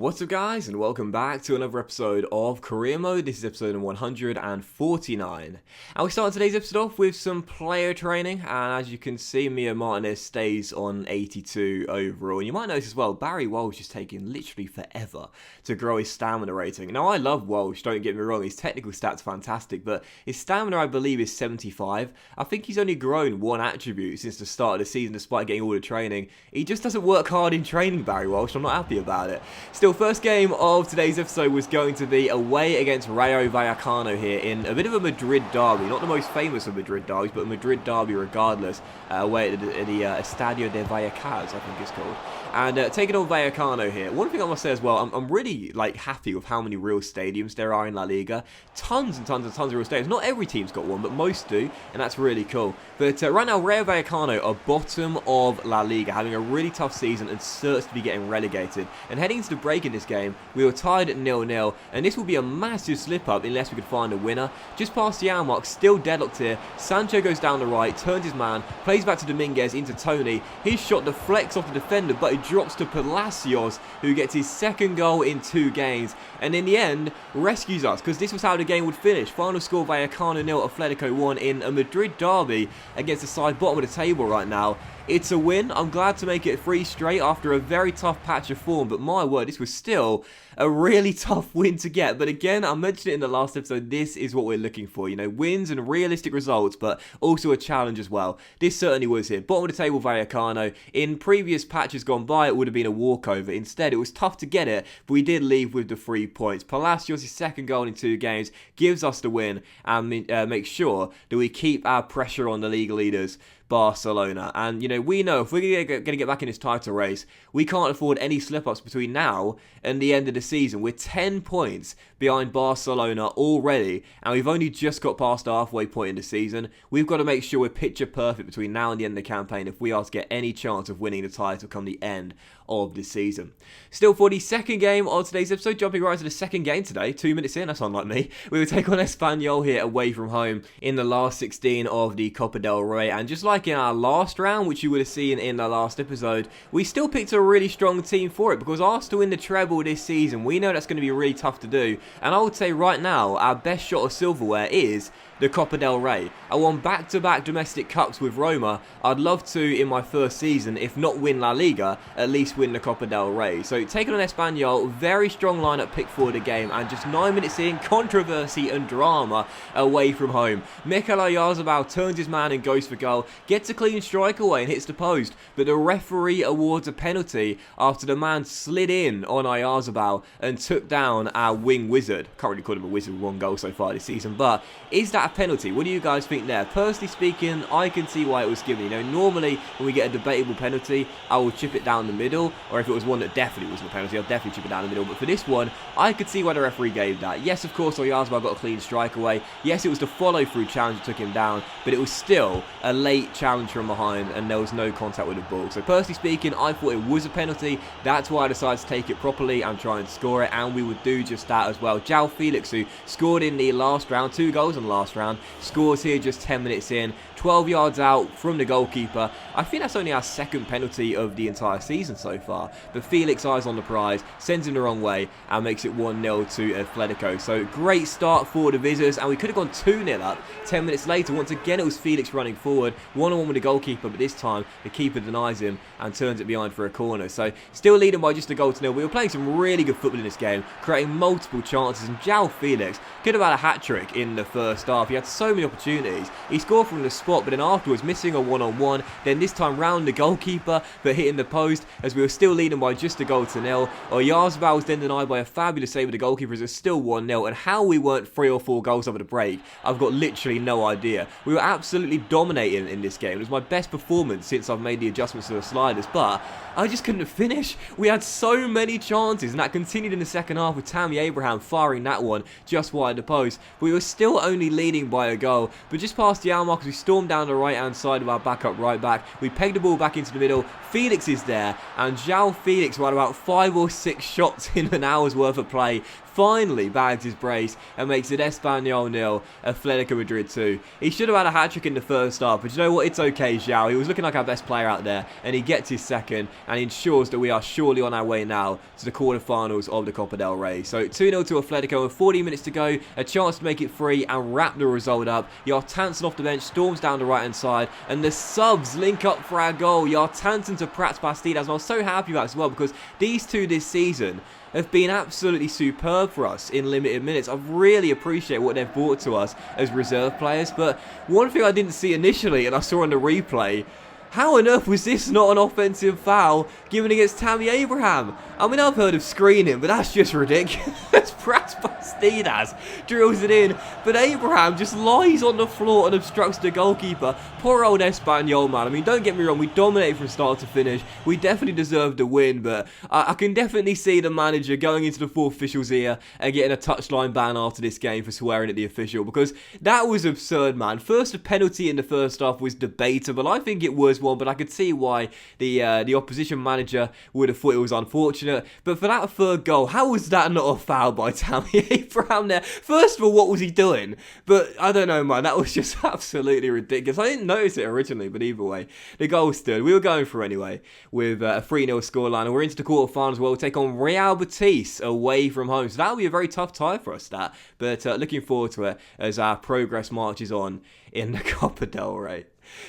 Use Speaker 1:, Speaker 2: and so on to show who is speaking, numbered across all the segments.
Speaker 1: What's up guys, and welcome back to another episode of Career Mode. This is episode number 149. And we start today's episode off with some player training, and as you can see, Mia Martinez stays on 82 overall. And you might notice as well, Barry Walsh is taking literally forever to grow his stamina rating. Now I love Walsh, don't get me wrong, his technical stats are fantastic, but his stamina I believe is 75. I think he's only grown one attribute since the start of the season despite getting all the training. He just doesn't work hard in training, Barry Walsh. I'm not happy about it. Still, first game of today's episode was going to be away against Rayo Vallecano here in a bit of a Madrid derby. Not the most famous of Madrid derbies, but a Madrid derby regardless, away at the Estadio de Vallecas, I think it's called. And taking on Vallecano here. One thing I must say as well, I'm really happy with how many real stadiums there are in La Liga. Tons and tons and tons of real stadiums. Not every team's got one, but most do, and that's really cool. But right now, Rayo Vallecano are bottom of La Liga, having a really tough season and certs to be getting relegated. And heading into the break in this game, we were tied at 0-0, and this will be a massive slip-up unless we could find a winner. Just past the hour mark, still deadlocked here. Sancho goes down the right, turns his man, plays back to Dominguez into Tony. His shot deflects off the defender, but it drops to Palacios, who gets his second goal in 2 games. And in the end, rescues us, because this was how the game would finish. Final score, Vallecano 0, Atletico 1 in a Madrid derby against the side bottom of the table right now. It's a win. I'm glad to make it 3 straight after a very tough patch of form, but my word, this was still a really tough win to get. But again, I mentioned it in the last episode, this is what we're looking for. You know, wins and realistic results, but also a challenge as well. This certainly was here. Bottom of the table, Vallecano. In previous patches gone by, it would have been a walkover. Instead, it was tough to get it, but we did leave with the 3 points. Palacios' second goal in 2 games gives us the win and makes sure that we keep our pressure on the league leaders, Barcelona. And you know, we know if we're going to get back in this title race, we can't afford any slip-ups between now and the end of the season. We're 10 points behind Barcelona already, and we've only just got past the halfway point in the season. We've got to make sure we're picture perfect between now and the end of the campaign if we are to get any chance of winning the title come the end of the season. Still, for the second game of today's episode, jumping right to the second game today, 2 minutes in, that's unlike me, we will take on Espanyol here away from home in the last 16 of the Copa del Rey. And just like in our last round, which you would have seen in the last episode, we still picked a really strong team for it, because asked to win the treble this season, we know that's going to be really tough to do. And I would say right now, our best shot of silverware is the Copa del Rey. I won back-to-back domestic cups with Roma. I'd love to, in my first season, if not win La Liga, at least win the Copa del Rey. So taking on Espanyol, very strong lineup pick for the game, and just 9 minutes in, controversy and drama away from home. Mikel Oyarzabal turns his man and goes for goal, gets a clean strike away and hits the post, but the referee awards a penalty after the man slid in on Oyarzabal and took down our wing wizard. Can't really call him a wizard with 1 goal so far this season, but is that a penalty? What do you guys think there? Personally speaking, I can see why it was given. You know, normally when we get a debatable penalty, I will chip it down the middle, or if it was one that definitely wasn't a penalty, I'll definitely chip it down the middle. But for this one, I could see why the referee gave that. Yes, of course, Oyarzabal got a clean strike away. Yes, it was the follow-through challenge that took him down, but it was still a late challenge from behind, and there was no contact with the ball. So personally speaking, I thought it was a penalty. That's why I decided to take it properly and try and score it, and we would do just that as well. João Felix, who scored in the last round, 2 goals in the last round, scores here just 10 minutes in, 12 yards out from the goalkeeper. I think that's only our second penalty of the entire season so far, but Felix eyes on the prize, sends him the wrong way, and makes it 1-0 to Atletico. So great start for the visitors, and we could have gone 2-0 up 10 minutes later. Once again, it was Felix running forward, 1-on-1 with the goalkeeper, but this time the keeper denies him and turns it behind for a corner. So still leading by just a goal to nil. We were playing some really good football in this game, creating multiple chances, and João Felix could have had a hat-trick in the first half. He had so many opportunities. He scored from the spot, but then afterwards missing a 1-on-1, then this time round the goalkeeper, but hitting the post as we were still leading by just a goal to nil. Oyarzabal was then denied by a fabulous save with the goalkeeper as it's still 1-0, and how we weren't 3 or 4 goals over the break, I've got literally no idea. We were absolutely dominating in this game. It was my best performance since I've made the adjustments to the sliders, but I just couldn't finish. We had so many chances, and that continued in the second half with Tammy Abraham firing that one just wide the post. We were still only leading by a goal, but just past the hour mark as we stormed storm down the right-hand side of our backup right back. We peg the ball back into the middle. Felix is there, and João Felix, right about 5 or 6 shots in an hour's worth of play, finally bags his brace and makes it Espanyol 0, Atletico Madrid 2. He should have had a hat-trick in the first half, but you know what? It's okay, João. He was looking like our best player out there, and he gets his second and ensures that we are surely on our way now to the quarterfinals of the Copa del Rey. So 2-0 to Atletico with 40 minutes to go, a chance to make it 3 and wrap the result up. Yartansen off the bench, storms down the right-hand side, and the subs link up for our goal. Yartansen to Prats Bastidas, and I was so happy about it as well because these two this season have been absolutely superb for us in limited minutes. I really appreciate what they've brought to us as reserve players, but one thing I didn't see initially and I saw on the replay, how on earth was this not an offensive foul given against Tammy Abraham? I mean, I've heard of screening, but that's just ridiculous. Prats Bastidas drills it in, but Abraham just lies on the floor and obstructs the goalkeeper. Poor old Espanyol, man. I mean, don't get me wrong, we dominated from start to finish. We definitely deserved the win, but I can definitely see the manager going into the fourth official's ear and getting a touchline ban after this game for swearing at the official, because that was absurd, man. First, the penalty in the first half was debatable. I think it was one, but I could see why the opposition manager would have thought it was unfortunate. But for that third goal, how was that not a foul by Tammy Abraham there? First of all, what was he doing? But I don't know, man. That was just absolutely ridiculous. I didn't notice it originally, but either way, the goal stood. We were going for anyway with a 3-0 scoreline, and we're into the quarterfinals. We'll take on Real Betis away from home. So that'll be a very tough tie for us, that. But looking forward to it as our progress marches on in the Copa del Rey.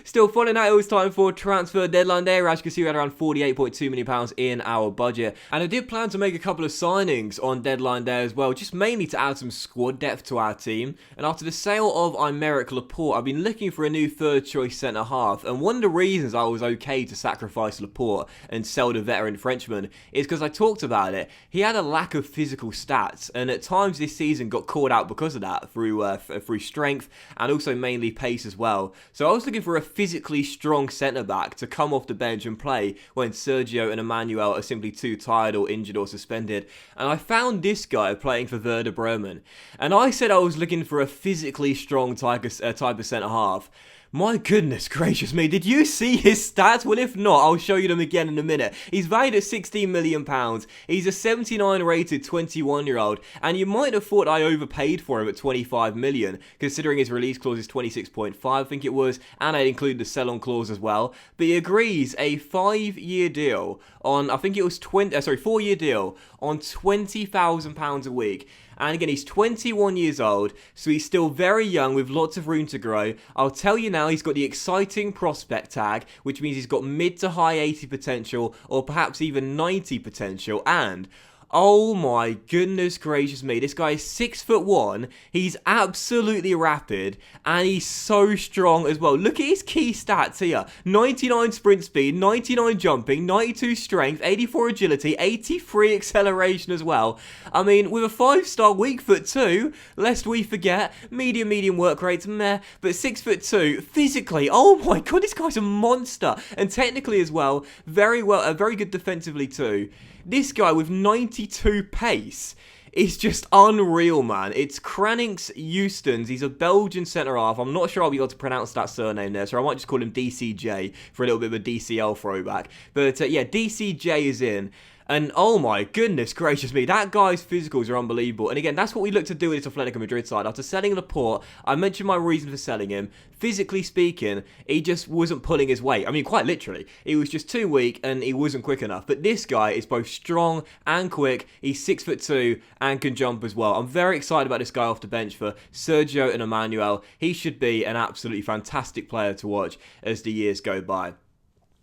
Speaker 1: Still, following that, it was time for transfer deadline day. As you can see, we had around £48.2 million in our budget. And I did plan to make a couple of signings on deadline day as well, just mainly to add some squad depth to our team. And after the sale of Aymeric Laporte, I've been looking for a new third choice centre-half. And one of the reasons I was okay to sacrifice Laporte and sell the veteran Frenchman is because I talked about it. He had a lack of physical stats, and at times this season got caught out because of that through strength and also mainly pace as well. So I was looking for a physically strong centre-back to come off the bench and play when Sergio and Emmanuel are simply too tired or injured or suspended. And I found this guy playing for Werder Bremen. And I said I was looking for a physically strong type of centre-half. My goodness gracious me, did you see his stats? Well, if not, I'll show you them again in a minute. He's valued at £16 million. He's a 79 rated 21-year-old, and you might have thought I overpaid for him at 25 million, considering his release clause is 26.5, I think it was, and I include the sell-on clause as well. But he agrees a 5-year deal on, I think it was 4-year deal on £20,000 a week. And again, he's 21 years old, so he's still very young with lots of room to grow. I'll tell you now, he's got the exciting prospect tag, which means he's got mid to high 80 potential, or perhaps even 90 potential, and oh my goodness gracious me, this guy is 6'1", he's absolutely rapid, and he's so strong as well. Look at his key stats here: 99 sprint speed, 99 jumping, 92 strength, 84 agility, 83 acceleration as well. I mean, with a 5-star weak foot too, lest we forget, medium work rates, meh, but 6'2", physically, oh my god, this guy's a monster, and technically as well, very good defensively too. This guy with 92 pace is just unreal, man. It's Cranix Eustens. He's a Belgian centre-half. I'm not sure I'll be able to pronounce that surname there, so I might just call him DCJ for a little bit of a DCL throwback. But yeah, DCJ is in. And oh my goodness gracious me, that guy's physicals are unbelievable. And again, that's what we look to do with this Atletico Madrid side. After selling Laporte, I mentioned my reason for selling him. Physically speaking, he just wasn't pulling his weight. I mean, quite literally. He was just too weak and he wasn't quick enough. But this guy is both strong and quick. He's 6'2" and can jump as well. I'm very excited about this guy off the bench for Sergio and Emmanuel. He should be an absolutely fantastic player to watch as the years go by.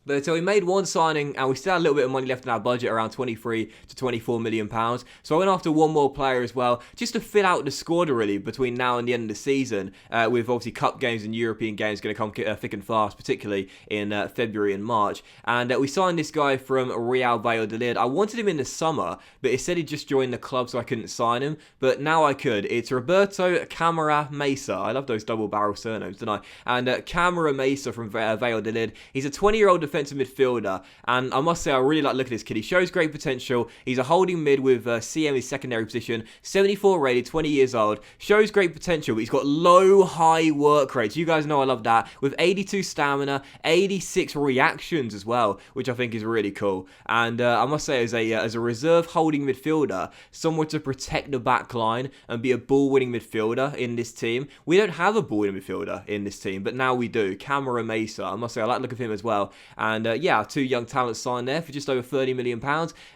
Speaker 1: But so we made one signing, and we still had a little bit of money left in our budget, around 23 to 24 million pounds. So I went after one more player as well, just to fill out the squad really between now and the end of the season, with obviously cup games and European games going to come thick and fast, particularly in February and March. And we signed this guy from Real Valladolid. I wanted him in the summer, but it said he'd just joined the club, so I couldn't sign him. But now I could. It's Roberto Camara Mesa. I love those double barrel surnames, don't I? And Camara Mesa from Valladolid. He's a 20-year-old defensive midfielder, and I must say I really like looking at this kid. He shows great potential. He's a holding mid with CM his secondary position, 74 rated, 20 years old, shows great potential, but he's got low high work rates. You guys know I love that, with 82 stamina, 86 reactions as well, which I think is really cool. And I must say, as a reserve holding midfielder, someone to protect the back line and be a ball-winning midfielder in this team. We don't have a ball-winning midfielder in this team, but now we do. Cameron Mesa, I must say, I like the look of him as well. And yeah, our 2 young talents signed there for just over £30 million,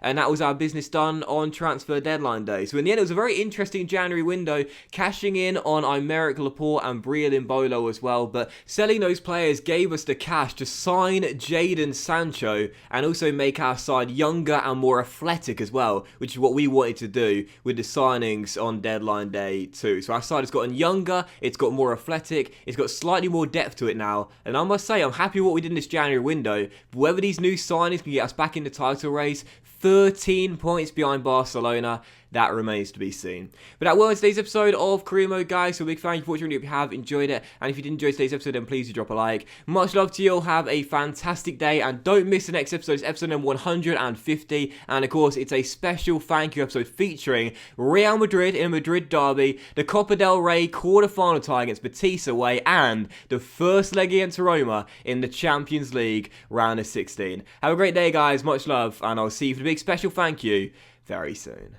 Speaker 1: and that was our business done on transfer deadline day. So in the end, it was a very interesting January window, cashing in on Aymeric Laporte and Brian Mbolo as well, but selling those players gave us the cash to sign Jadon Sancho and also make our side younger and more athletic as well, which is what we wanted to do with the signings on deadline day too. So our side has gotten younger, it's got more athletic, it's got slightly more depth to it now, and I must say I'm happy with what we did in this January window. But whether these new signings can get us back in the title race, 13 points behind Barcelona, that remains to be seen. But that was today's episode of Career Mode, guys. So a big thank you for watching. If you have enjoyed it, and if you did enjoy today's episode, then please do drop a like. Much love to you all. Have a fantastic day, and don't miss the next episode. It's episode number 150, and of course, it's a special thank you episode featuring Real Madrid in a Madrid derby, the Copa del Rey quarter-final tie against Betis away, and the first leg against Roma in the Champions League round of 16. Have a great day, guys. Much love, and I'll see you for the big special thank you very soon.